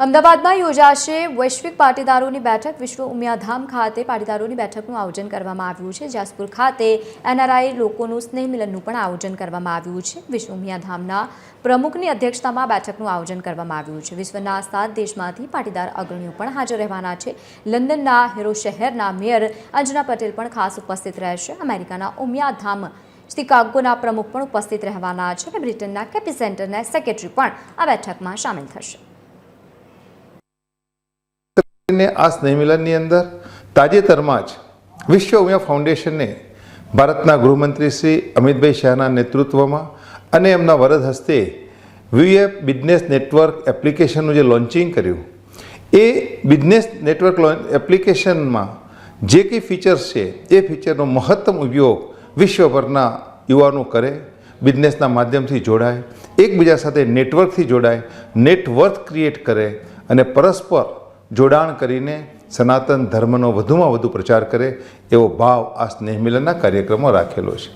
અમદાવાદમાં યોજાશે વૈશ્વિક પાટીદારોની બેઠક। વિશ્વ ઉમિયાધામ ખાતે પાટીદારોની બેઠકનું આયોજન કરવામાં આવ્યું છે। જાસપુર ખાતે એનઆરઆઈ લોકોનું સ્નેહ મિલનનું પણ આયોજન કરવામાં આવ્યું છે। વિશ્વ ઉમિયાધામના પ્રમુખની અધ્યક્ષતામાં બેઠકનું આયોજન કરવામાં આવ્યું છે। વિશ્વના 7 દેશમાંથી પાટીદાર અગ્રણીઓ પણ હાજર રહેવાના છે। લંડનના હીરો શહેરના મેયર અંજના પટેલ પણ ખાસ ઉપસ્થિત રહેશે। અમેરિકાના ઉમિયાધામ શિકાગોના પ્રમુખ પણ ઉપસ્થિત રહેવાના છે અને બ્રિટનના કેપી સેન્ટરના સેક્રેટરી પણ આ બેઠકમાં સામેલ થશે। આ સ્નેહ મિલનની અંદર તાજેતરમાં જ વિશ્વ ઉમિયા ફાઉન્ડેશને ભારતના ગૃહમંત્રી શ્રી અમિતભાઈ શાહના નેતૃત્વમાં અને એમના વરદ હસ્તે વીએફ બિઝનેસ નેટવર્ક એપ્લિકેશનનું જે લોન્ચિંગ કર્યું, એ બિઝનેસ નેટવર્ક એપ્લિકેશનમાં જે કંઈ ફીચર્સ છે એ ફીચરનો મહત્તમ ઉપયોગ વિશ્વભરના યુવાનો કરે, બિઝનેસના માધ્યમથી જોડાય, એકબીજા સાથે નેટવર્કથી જોડાય, નેટવર્થ ક્રિએટ કરે અને પરસ્પર જોડાણ કરીને સનાતન ધર્મનો વધુમાં વધુ પ્રચાર કરે એવો ભાવ આ સ્નેહ મિલનના કાર્યક્રમમાં રાખેલો છે।